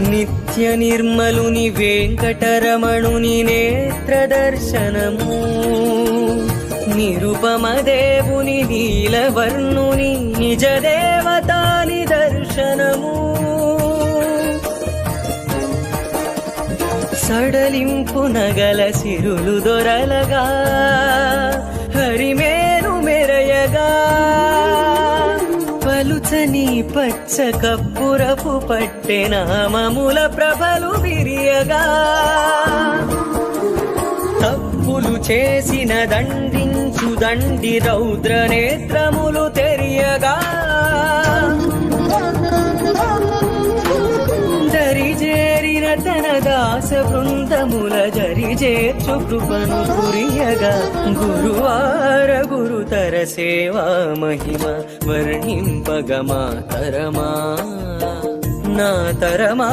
నిత్య నిర్మలుని వెంకటరమణుని నేత్ర దర్శనము, నిరుపమ దేవుని నీలవర్ణుని నిజ దేవతాని దర్శనము, సడలింపు నగల సిరులు దొరలగా హరిమేను మెరయగా, పలుచని పచ్చ కప్పురపు పట్టె నామముల ప్రభలు విరియగా, తప్పులు చేసిన దండించు దండి రౌద్ర నేత్రములు తెరియగా, దరిజేరిన తన దాస బృందముల జరిజేర్చు కృపను కురియగా, గురువార గురుతర సేవా మహిమ వర్ణింపగ మా తరమా నా తరమా.